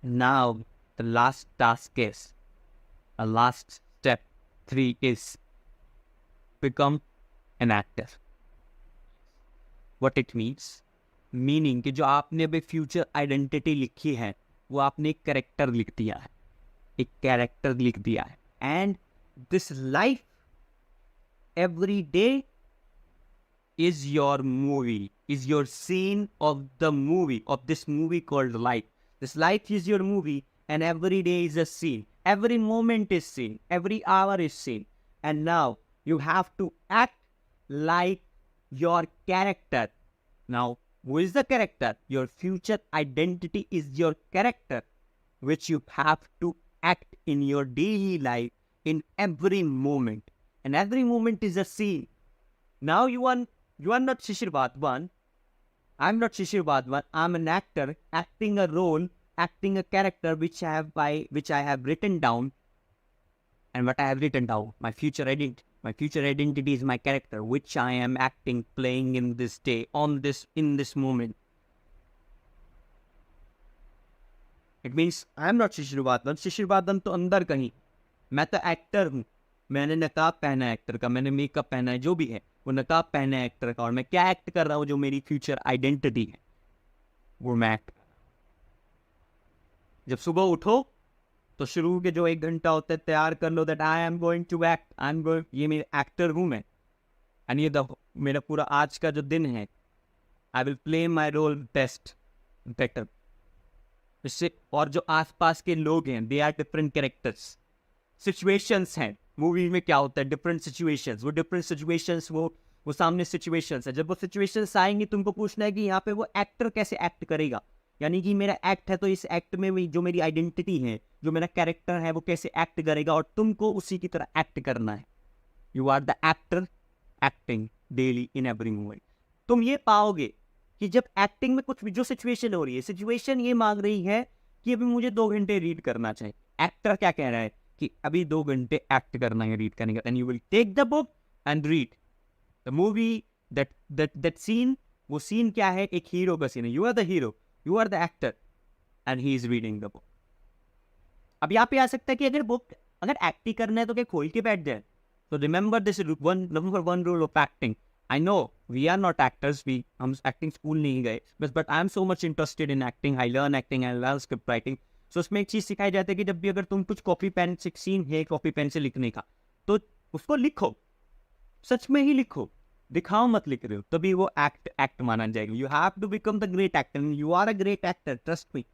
Now, the last task is, a last step 3 is become an actor. What it means? Meaning कि जो आपने अभी future identity लिखी है वो आपने एक कैरेक्टर लिख दिया है, एक कैरेक्टर लिख दिया है. And this life every day is your movie, is your scene of the movie, of this movie called life. This life is your movie, and every day is a scene. Every moment is seen, every hour is seen. And now you have to act like your character. Now, who is the character? Your future identity is your character, which you have to act in your daily life in every moment. And every moment is a scene. Now you are not Shishir Badwan. I'm not Shishir Badwan. I'm an actor acting a role, acting a character which I have written down. And what I have written down, my future identity. My future identity is my character, which I am acting, playing in this day, in this moment. It means I'm not Shishir Badwan. Shishir Badwan तो अंदर कहीं. मैं तो actor हूँ. मैंने नकाब पहना है एक्टर का, मैंने मेकअप पहना है, जो भी है वो नकाब पहना है एक्टर का, और मैं क्या एक्ट कर रहा हूँ, जो मेरी फ्यूचर आइडेंटिटी है वो मैं एक्ट कर रहा हूँ. जब सुबह उठो तो शुरू के जो 1 घंटा होता है तैयार कर लो, that I am going to act, I am going, ये मेरे एक्टर हूँ मैं. एंड ये मेरा पूरा आज का जो दिन है, I will play my role best, better. इससे और जो आसपास के लोग हैं, they are different characters. Situations हैं मूवी में, क्या होता है, डिफरेंट सिचुएशंस. वो डिफरेंट सिचुएशंस, वो सामने सिचुएशंस है. जब वो सिचुएशंस आएंगी तुमको पूछना है कि यहाँ पे वो एक्टर कैसे एक्ट करेगा. यानी कि मेरा एक्ट है तो इस एक्ट में जो मेरी आइडेंटिटी है, जो मेरा कैरेक्टर है, वो कैसे एक्ट करेगा, और तुमको उसी की तरह एक्ट करना है. You are the actor acting daily in every moment. तुम ये पाओगे कि जब एक्टिंग में कुछ भी जो सिचुएशन हो रही है, सिचुएशन ये मांग रही है कि अभी मुझे 2 घंटे रीड करना चाहिए. एक्टर क्या कह रहा है कि अभी 2 घंटे एक्ट करना है, रीड करने का. And you will take the book and read the movie. That scene, वो सीन क्या है, एक हीरो का सीन है. You are the hero, you are the actor, and he is reading the book. अब यहाँ पे आ सकता है कि अगर एक्ट ही करना है तो क्या खोल के बैठ जाए. तो remember this number one rule of acting. I know we are not actors, हम एक्टिंग स्कूल नहीं गए, but I am so much interested in acting. I learn acting, I learn script writing. So उसमें एक चीज़ सिखाई जाती है कि जब भी अगर तुम कुछ कॉपी पेन से सीन है, कॉपी पेन से लिखने का, तो उसको लिखो, सच में ही लिखो, दिखाओ मत लिख रहे हो, तभी वो एक्ट माना जाएगा. You have to become the great actor. You are a great actor, trust me.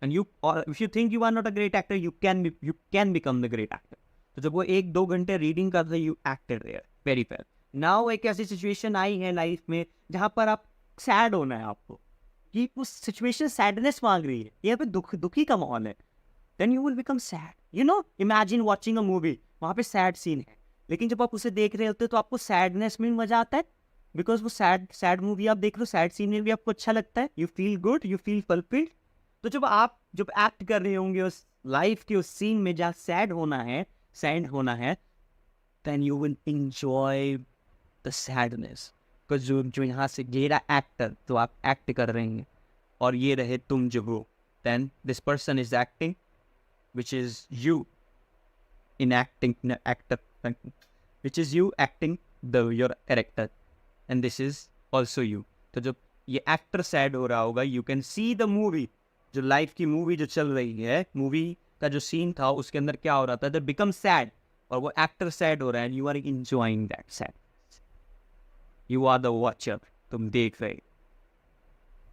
And you, और if you think you are not a great actor, you can become the great actor. तो जब वो 1-2 घंटे reading करते, you acted there very well. Now एक ऐसी situation आई है life में जहाँ पर आप सैड होना है आपको, कि उस सिचुएशन सैडनेस मांग रही है, यहाँ पे दुखी का माहौल है. Then you will become sad. You know, imagine watching a movie, वहाँ पे सैड सीन है, लेकिन जब आप उसे देख रहे होते तो आपको सैडनेस में मजा आता है, बिकॉज वो सैड मूवी आप देख लो, सैड सीन में भी आपको अच्छा लगता है. You feel good, you feel fulfilled. तो जब एक्ट कर रहे होंगे उस लाइफ के उस सीन में जहाँ सैड होना है, then you will enjoy the sadness. जो यहाँ से गेरा एक्टर, तो आप एक्ट कर रहे हैं, और ये रहे तुम जो हो, then this person is acting, which is you in acting actor, which is you acting your character, and this is also you. तो जब ये एक्टर सैड हो रहा होगा, you can see the movie, जो लाइफ की मूवी जो चल रही है, मूवी का जो सीन था उसके अंदर क्या हो रहा था, दैट बिकम सैड, और वो एक्टर सैड हो रहा है, and you are enjoying that sad. You are the watcher. तुम देख रहे.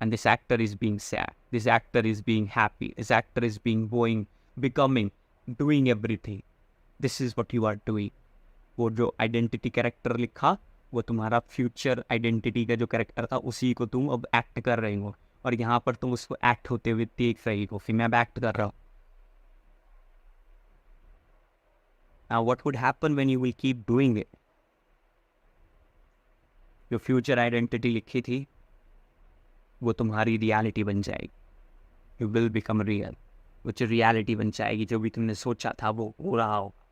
And this actor is being sad. This actor is being happy. This actor is being going, becoming, doing everything. This is what you are doing. वो जो identity character लिखा, वो तुम्हारा future identity का जो कैरेक्टर था, उसी को तुम अब एक्ट कर रहे हो, और यहाँ पर तुम उसको एक्ट होते हुए देख रही हो. फिर मैं अब एक्ट कर रहा हूँ. Now what would happen when you will keep doing it? जो फ्यूचर आइडेंटिटी लिखी थी वो तुम्हारी रियलिटी बन जाएगी. You will become real. वो जो रियलिटी बन जाएगी, जो भी तुमने सोचा था वो हो रहा होगा.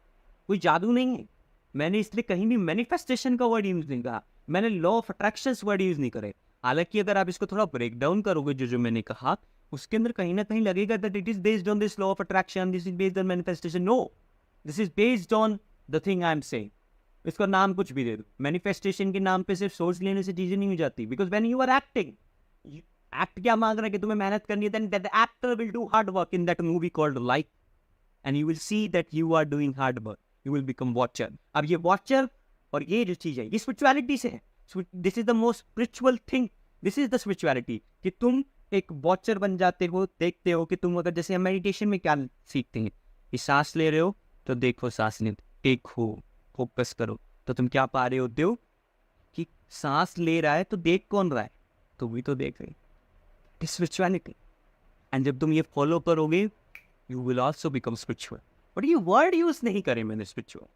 कोई जादू नहीं है. मैंने इसलिए कहीं भी मैनिफेस्टेशन का वर्ड यूज़ नहीं कहा, मैंने law of attractions word use नहीं करे. हालांकि अगर आप इसको थोड़ा ब्रेक डाउन करोगे, जो मैंने कहा, उसके अंदर कहीं ना कहीं लगेगा that it is based on this law of attraction, this is based on manifestation. No, this is based on the thing I am saying. इसका नाम कुछ भी दे दो, मैनिफेस्टेशन के नाम पे सिर्फ सोच लेने से चीजें नहीं हो जाती। Because when you are acting, act क्या मांग रहा है कि तुम्हें मेहनत करनी है, then the actor will do hard work in that movie called life, and you will see that you are doing hard work, you will become watcher. अब ये वॉचर और ये जो चीज है, ये स्पिरिचुअलिटी से है। This is the most spiritual thing, this is the spirituality, कि तुम एक वॉचर बन जाते हो। देखते हो कि तुम अगर, जैसे हम मेडिटेशन में क्या सीखते हैं कि सांस ले रहे हो तो देखो सांस ले, देखो, फोकस करो, तो तुम क्या पा रहे होते हो कि सांस ले रहा है तो देख कौन रहा है, तुम भी तो देख रहे। स्पिरिचुअलिटी। एंड जब तुम ये फॉलो करोगे, you will also become spiritual. But ये वर्ड यूज नहीं करे मैंने स्पिरिचुअल,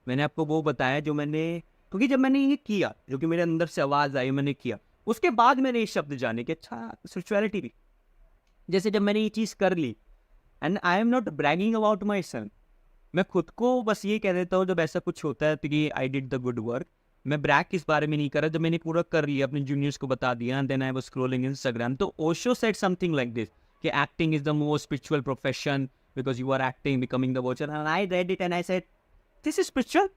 मैंने आपको वो बताया जो मैंने, क्योंकि जब मैंने ये किया, जो कि मेरे अंदर से आवाज आई, मैंने किया, उसके बाद मैंने ये शब्द जाने कि अच्छा स्पिरिचुअलिटी भी। जैसे जब मैंने ये चीज कर ली, and I am not bragging about myself, मैं खुद को बस ये कह देता हूँ जब ऐसा कुछ होता है तो कि I did the good work. मैं ब्रैग इस बारे में नहीं कर रहा, जब मैंने पूरा कर लिया, अपने जूनियर्स को बता दिया, then I was scrolling Instagram, तो Osho said something like this कि acting is the most spiritual profession because you are acting, becoming the watcher. And I read it and I said this is spiritual,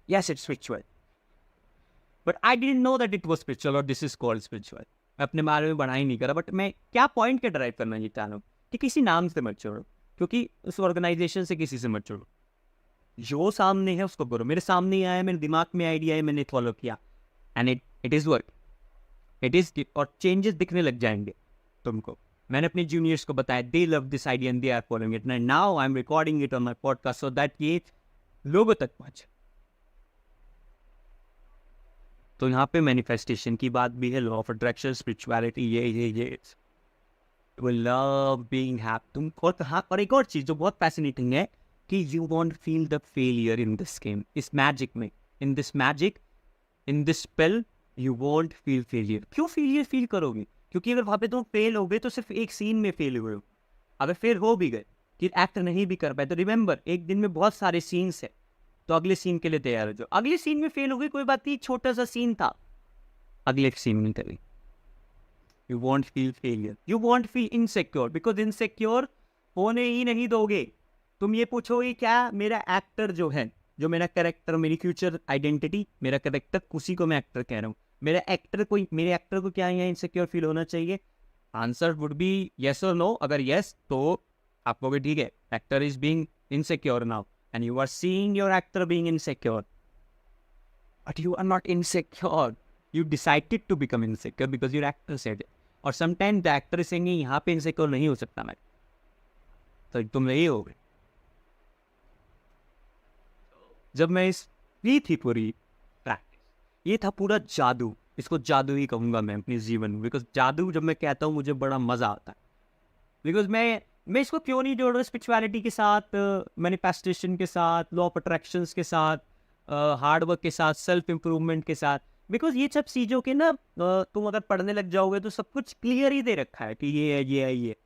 yes it's spiritual, but I didn't know that it was spiritual or this is called spiritual। मैं अपने बारे में बढ़ा ही नहीं करा, but मैं क्या point के ड्राइव करना ये चाह रहा हूँ कि किसी नाम से मत छोड़ो, क्योंकि उस ऑर्गेनाइजेशन से किसी से मत छोड़ो, जो सामने है उसको करो। मेरे सामने आया, मेरे दिमाग में आइडिया है, मैंने फॉलो किया, and it is work, it is, और चेंजेस दिखने लग जाएंगे तुमको। मैंने अपने जूनियर्स को बताया, they love this idea and they are following it, now I am recording it on my podcast so that ये लोगों तक पहुंचे। तो यहाँ पे मैनिफेस्टेशन की बात भी है, लॉ ऑफ अट्रैक्शन, स्पिरिचुअलिटी, ये लव बीइंग हैप्पी। तुम और कहाँ, और एक और चीज जो बहुत फैसिनेटिंग है कि you want feel the failure in this game, इस मैजिक में, in this magic, in this spell, you want feel failure. क्यों फेलियर फील करोगे? क्योंकि अगर वहां पे तुम फेल हो गए तो सिर्फ एक सीन में फेल हुए हो। अगर फेल हो भी गए कि एक्ट नहीं भी कर पाए, तो रिमेंबर एक दिन में बहुत सारे सीन्स है, तो अगले सीन के लिए तैयार हो जाओ। अगले सीन में फेल हो गई कोई बात नहीं, छोटा सा सीन था, अगले सीन में करें। You want feel failure, you want feel insecure, because insecure होने ही नहीं दोगे। तुम ये पूछोगे क्या मेरा एक्टर जो है, जो मेरा कैरेक्टर, मेरी फ्यूचर आइडेंटिटी, मेरा कैरेक्टर, उसी को मैं एक्टर कह रहा हूँ, मेरे एक्टर को क्या यहाँ इनसिक्योर फील होना चाहिए? आंसर वुड बी येस और नो। अगर येस तो आप कहोगे ठीक है, actor is being insecure now, and you are seeing your actor being insecure, but you are not insecure, you decided to become insecure because your actor said it, और sometimes the actor is saying यहाँ पे insecure नहीं हो सकता मैं, तो तुम नहीं हो गए। जब मैं ये थी पूरी प्रैक्टिस, ये था पूरा जादू, इसको जादू ही कहूँगा मैं अपने जीवन में, बिकॉज जादू जब मैं कहता हूँ मुझे बड़ा मज़ा आता है। बिकॉज मैं इसको क्यों नहीं जोड़ रहा स्पिरिचुअलिटी के साथ, मैनिफेस्टेशन के साथ, लॉ ऑफ अट्रैक्शंस के साथ, हार्ड वर्क के साथ, सेल्फ इम्प्रूवमेंट के साथ? बिकॉज ये सब चीज़ों के ना तुम अगर पढ़ने लग जाओगे तो सब कुछ क्लियर ही दे रखा है कि ये है, ये है, ये।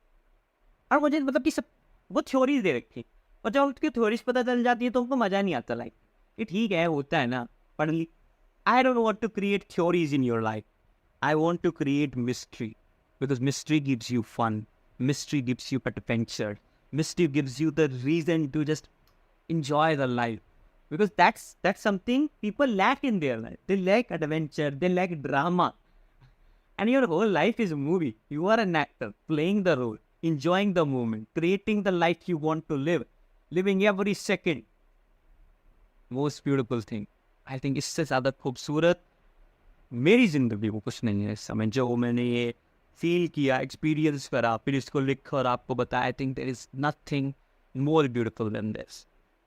और मुझे मतलब कि सब वो थ्योरीज दे रखी, और जब उसकी थ्योरीज पता चल जाती है तो उनको मज़ा नहीं आता। लाइक ये ठीक है, होता है ना, पढ़ ली। I don't want to create theories in your life, I want to create mystery, because mystery gives you fun, mystery gives you adventure, mystery gives you the reason to just enjoy the life, because that's something people lack in their life. They lack adventure, they lack drama, and your whole life is a movie. You are an actor playing the role, enjoying the moment, creating the life you want to live, living every second. Most beautiful thing, I think इससे ज़्यादा खूबसूरत मेरी जिंदगी में कुछ नहीं है इस समय, जो मैंने ये फील किया, एक्सपीरियंस करा, फिर इसको लिख और आपको बताया। I think there is nothing more beautiful then this,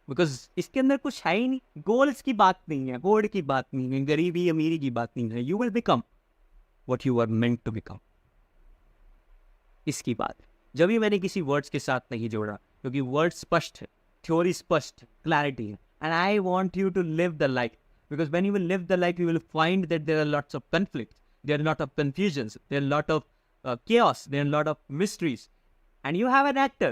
because इसके अंदर कुछ है ही नहीं। गोल्स की बात नहीं है, गोल्ड की बात नहीं है, गरीबी अमीरी की बात नहीं है। You will become what you are meant to become, इसकी बात। जब भी मैंने किसी वर्ड्स के साथ नहीं जोड़ा, क्योंकि वर्ड स्पष्ट है, थ्योरी स्पष्ट है, क्लैरिटी है, and I want you to live the life, because when you will live the life you will find that there are lots of conflict, there are lot of confusions, there are lot of chaos, there are a lot of mysteries, and you have an actor.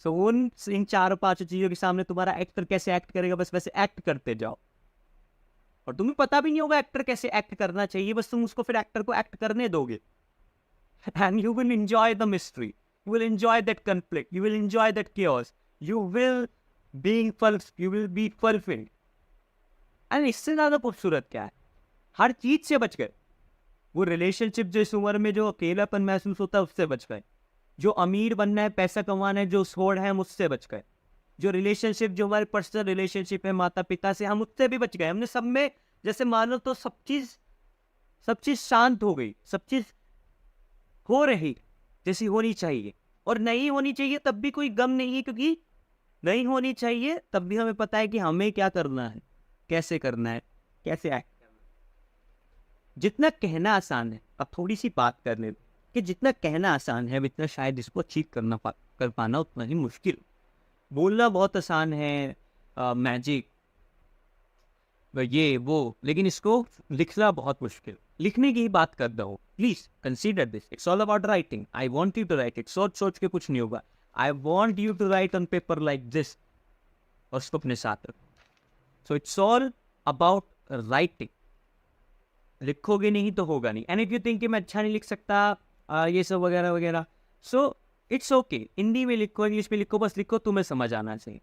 So इन 4-5 चीजों के सामने तुम्हारा actor कैसे act करेगा, बस वैसे act करते जाओ, और तुम्हें पता भी नहीं होगा एक्टर कैसे एक्ट करना चाहिए, बस तुम उसको फिर एक्टर को एक्ट करने दोगे। and you will enjoy the mystery. You will enjoy that conflict. You will enjoy that chaos. You will be fulfilled. And इससे ज़्यादा खूबसूरत क्या है? हर चीज से बच गए. वो रिलेशनशिप जो इस उम्र में जो अकेलापन महसूस होता है उससे बच गए. जो अमीर बनना है, पैसा कमाना है, जो सोड़ है, हम उससे बच गए. जो रिलेशनशिप, जो हमारे पर्सनल रिलेशनशिप है माता पिता से, हम उससे भी बच गए. हमने सब में जैसे मानो तो सब चीज शांत हो गई, सब चीज हो रही जैसी होनी चाहिए. और नहीं होनी चाहिए तब भी कोई गम नहीं है, क्योंकि नहीं होनी चाहिए तब भी हमें पता है कि हमें क्या करना है, कैसे करना है, कैसे एक्ट करना है. जितना कहना आसान है, अब थोड़ी सी बात करने दो कि जितना कहना आसान है उतना शायद इसको अचीव कर पाना उतना ही मुश्किल. बोलना बहुत आसान है, मैजिक ये वो, लेकिन इसको लिखना बहुत मुश्किल. लिखने की ही बात कर रहा हूँ. Please consider this. It's all about writing. I want you to write it. सोच के कुछ नहीं होगा. I want you to write on paper like this, और उसको अपने साथ रखो. So it's all about writing. लिखोगे नहीं तो होगा नहीं. एंड इफ यू थिंक कि मैं अच्छा नहीं लिख सकता, ये सब वगैरह वगैरह, सो इट्स ओके. हिंदी में लिखो, इंग्लिश में लिखो, बस लिखो, तुम्हें समझ आना चाहिए.